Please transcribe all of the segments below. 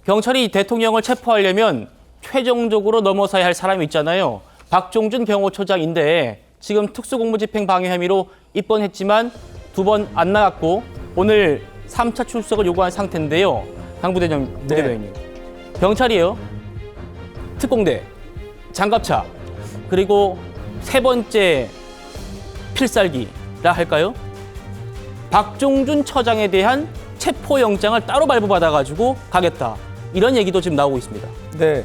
경찰이 대통령을 체포하려면 최종적으로 넘어서야 할 사람이 있잖아요. 박종준 경호처장인데 지금 특수공무집행 방해 혐의로 입건했지만 2번 안 나갔고 오늘 3차 출석을 요구한 상태인데요. 강 부대변인. 경찰이요. 특공대, 장갑차, 그리고 세 번째 필살기라 할까요? 박종준 처장에 대한 체포영장을 따로 발부받아가지고 가겠다. 이런 얘기도 지금 나오고 있습니다. 네.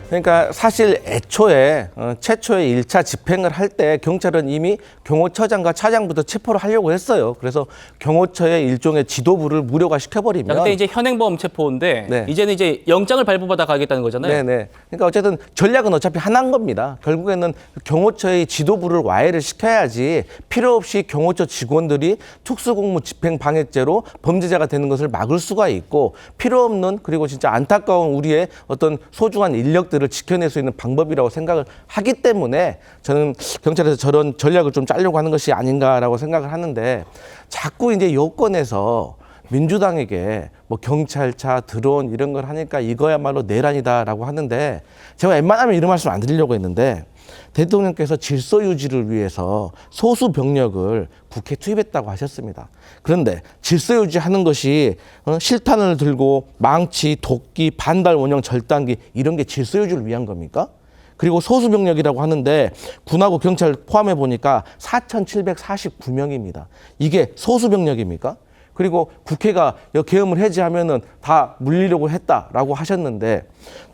그러니까 사실 애초에 최초의 1차 집행을 할 때 경찰은 이미 경호처장과 차장부터 체포를 하려고 했어요. 그래서 경호처의 일종의 지도부를 무력화 시켜버리면. 그때 이제 현행범 체포인데 네. 이제는 이제 영장을 발부받아 가겠다는 거잖아요. 네네. 그러니까 어쨌든 전략은 어차피 하나인 겁니다. 결국에는 경호처의 지도부를 와해를 시켜야지 필요 없이 경호처 직원들이 특수공무 집행방해죄로 범죄자가 되는 것을 막을 수가 있고 필요 없는 그리고 진짜 안타까운 우리의 어떤 소중한 인력들을 지켜낼 수 있는 방법이라고 생각을 하기 때문에 저는 경찰에서 저런 전략을 좀 짜려고 하는 것이 아닌가라고 생각을 하는데 자꾸 이제 여권에서 민주당에게 뭐 경찰차, 드론 이런 걸 하니까 이거야말로 내란이다라고 하는데 제가 웬만하면 이런 말씀 안 드리려고 했는데 대통령께서 질서 유지를 위해서 소수 병력을 국회에 투입했다고 하셨습니다. 그런데 질서 유지하는 것이 실탄을 들고 망치, 도끼, 반달 원형 절단기 이런 게 질서 유지를 위한 겁니까? 그리고 소수 병력이라고 하는데 군하고 경찰 포함해 보니까 4,749명입니다. 이게 소수 병력입니까? 그리고 국회가 계엄을 해제하면은 다 물리려고 했다라고 하셨는데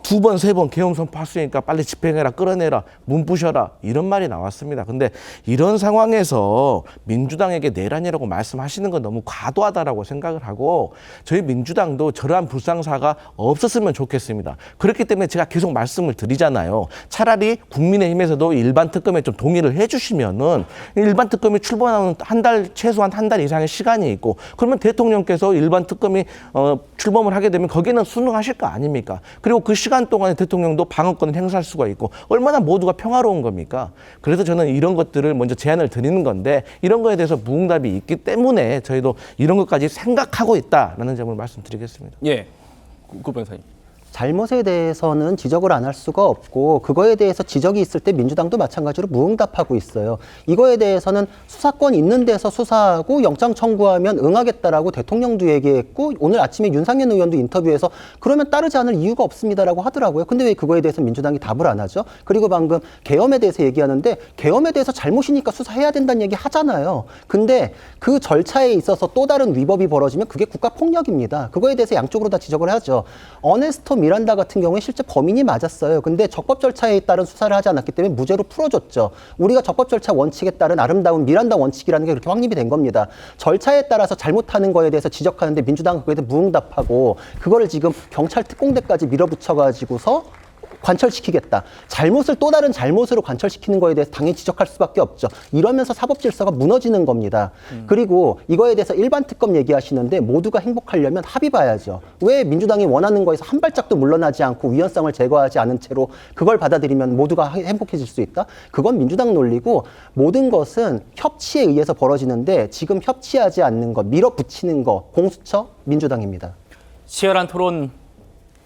2번, 3번 계엄 선포했으니까 빨리 집행해라, 끌어내라, 문 부셔라 이런 말이 나왔습니다. 근데 이런 상황에서 민주당에게 내란이라고 말씀하시는 건 너무 과도하다라고 생각을 하고 저희 민주당도 저러한 불상사가 없었으면 좋겠습니다. 그렇기 때문에 제가 계속 말씀을 드리잖아요. 차라리 국민의힘에서도 일반 특검에 좀 동의를 해주시면은 일반 특검이 출범하는 최소한 한 달 이상의 시간이 있고 그러면 대통령께서 일반 특검이 출범을 하게 되면 거기는 순응하실 거 아닙니까? 그리고 그 시간 동안에 대통령도 방어권을 행사할 수가 있고 얼마나 모두가 평화로운 겁니까? 그래서 저는 이런 것들을 먼저 제안을 드리는 건데 이런 거에 대해서 무응답이 있기 때문에 저희도 이런 것까지 생각하고 있다라는 점을 말씀드리겠습니다. 예, 구 변호사님. 잘못에 대해서는 지적을 안 할 수가 없고 그거에 대해서 지적이 있을 때 민주당도 마찬가지로 무응답하고 있어요. 이거에 대해서는 수사권 있는 데서 수사하고 영장 청구하면 응하겠다라고 대통령도 얘기했고 오늘 아침에 윤상현 의원도 인터뷰에서 그러면 따르지 않을 이유가 없습니다라고 하더라고요. 근데 왜 그거에 대해서 민주당이 답을 안 하죠? 그리고 방금 계엄에 대해서 얘기하는데 계엄에 대해서 잘못이니까 수사해야 된다는 얘기 하잖아요. 근데 그 절차에 있어서 또 다른 위법이 벌어지면 그게 국가폭력입니다. 그거에 대해서 양쪽으로 다 지적을 하죠. 어네스토 미란다 같은 경우에 실제 범인이 맞았어요. 근데 적법 절차에 따른 수사를 하지 않았기 때문에 무죄로 풀어줬죠. 우리가 적법 절차 원칙에 따른 아름다운 미란다 원칙이라는 게 그렇게 확립이 된 겁니다. 절차에 따라서 잘못하는 거에 대해서 지적하는데 민주당은 그거에 대해 무응답하고 그거를 지금 경찰 특공대까지 밀어붙여가지고서 관철시키겠다. 잘못을 또 다른 잘못으로 관철시키는 거에 대해서 당연히 지적할 수밖에 없죠. 이러면서 사법 질서가 무너지는 겁니다. 그리고 이거에 대해서 일반 특검 얘기하시는데 모두가 행복하려면 합의 봐야죠. 왜 민주당이 원하는 거에서 한 발짝도 물러나지 않고 위헌성을 제거하지 않은 채로 그걸 받아들이면 모두가 행복해질 수 있다? 그건 민주당 논리고 모든 것은 협치에 의해서 벌어지는데 지금 협치하지 않는 거, 밀어붙이는 거, 공수처 민주당입니다. 치열한 토론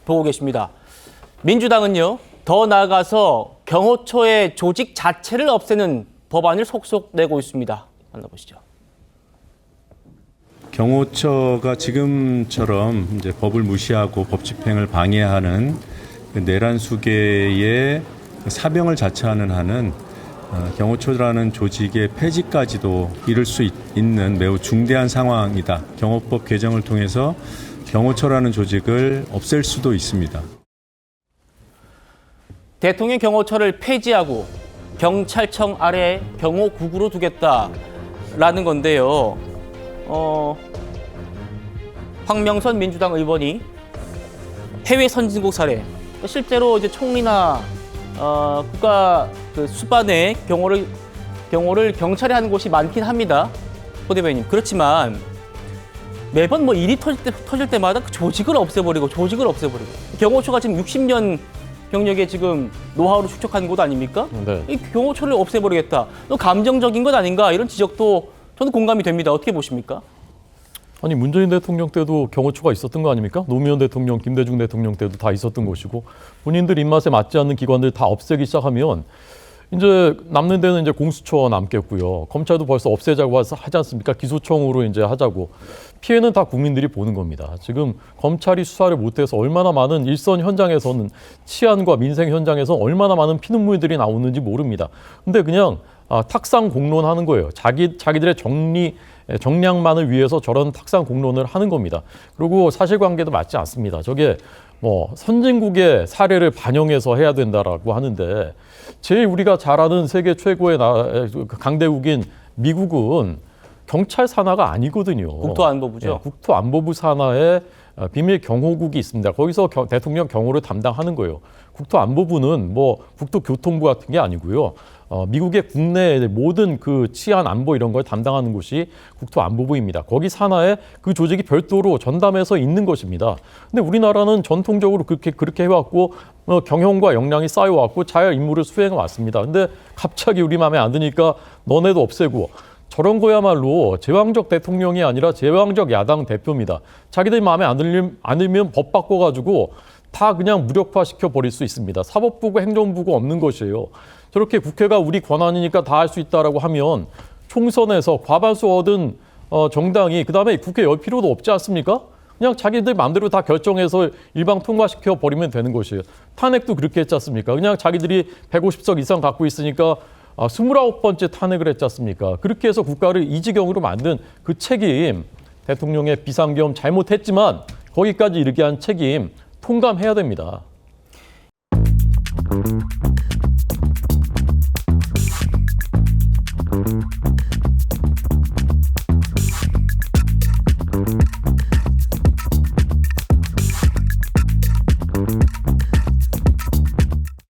보고 계십니다. 민주당은요, 더 나아가서 경호처의 조직 자체를 없애는 법안을 속속 내고 있습니다. 만나보시죠. 경호처가 지금처럼 이제 법을 무시하고 법 집행을 방해하는 그 내란 수계의 사병을 자처하는 한은 경호처라는 조직의 폐지까지도 이룰 수 있는 매우 중대한 상황이다. 경호법 개정을 통해서 경호처라는 조직을 없앨 수도 있습니다. 대통령 경호처를 폐지하고 경찰청 아래 경호국으로 두겠다라는 건데요. 황명선 민주당 의원이 해외 선진국 사례, 실제로 이제 총리나 국가 그 수반의 경호를 경찰이 하는 곳이 많긴 합니다. 호 대변인. 그렇지만 매번 뭐 일이 터질 때마다 그 조직을 없애버리고 경호처가 지금 60년 경력에 지금 노하우를 축적한 곳 아닙니까? 네. 이 경호처를 없애버리겠다. 또 감정적인 것 아닌가 이런 지적도 저는 공감이 됩니다. 어떻게 보십니까? 아니 문재인 대통령 때도 경호처가 있었던 거 아닙니까? 노무현 대통령, 김대중 대통령 때도 다 있었던 것이고 본인들 입맛에 맞지 않는 기관들 다 없애기 시작하면 이제 남는 데는 이제 공수처 남겠고요. 검찰도 벌써 없애자고 하지 않습니까? 기소청으로 이제 하자고. 피해는 다 국민들이 보는 겁니다. 지금 검찰이 수사를 못해서 얼마나 많은 일선 현장에서는 치안과 민생 현장에서 얼마나 많은 피눈물들이 나오는지 모릅니다. 근데 그냥 탁상 공론하는 거예요. 자기들의 정량만을 위해서 저런 탁상 공론을 하는 겁니다. 그리고 사실관계도 맞지 않습니다. 저게 뭐 선진국의 사례를 반영해서 해야 된다라고 하는데 제일 우리가 잘 아는 세계 최고의 강대국인 미국은 경찰 산하가 아니거든요. 국토안보부죠. 예, 국토안보부 산하에 비밀 경호국이 있습니다. 거기서 대통령 경호를 담당하는 거예요. 국토안보부는 뭐 국토교통부 같은 게 아니고요. 미국의 국내 모든 그 치안 안보 이런 걸 담당하는 곳이 국토안보부입니다. 거기 산하에 그 조직이 별도로 전담해서 있는 것입니다. 근데 우리나라는 전통적으로 그렇게 해왔고 경영과 역량이 쌓여왔고 잘 임무를 수행해 왔습니다. 근데 갑자기 우리 마음에 안 드니까 너네도 없애고 저런 거야말로 제왕적 대통령이 아니라 제왕적 야당 대표입니다. 자기들 마음에 안 들면 법 바꿔가지고 다 그냥 무력화시켜 버릴 수 있습니다. 사법부고 행정부고 없는 것이에요. 저렇게 국회가 우리 권한이니까 다 할 수 있다라고 하면 총선에서 과반수 얻은 정당이 그다음에 국회 열 필요도 없지 않습니까? 그냥 자기들 마음대로 다 결정해서 일방 통과시켜 버리면 되는 것이에요. 탄핵도 그렇게 했지 않습니까? 그냥 자기들이 150석 이상 갖고 있으니까 29번째 탄핵을 했지 않습니까? 그렇게 해서 국가를 이 지경으로 만든 그 책임, 대통령의 비상겸 잘못했지만 거기까지 이르게 한 책임 통감해야 됩니다.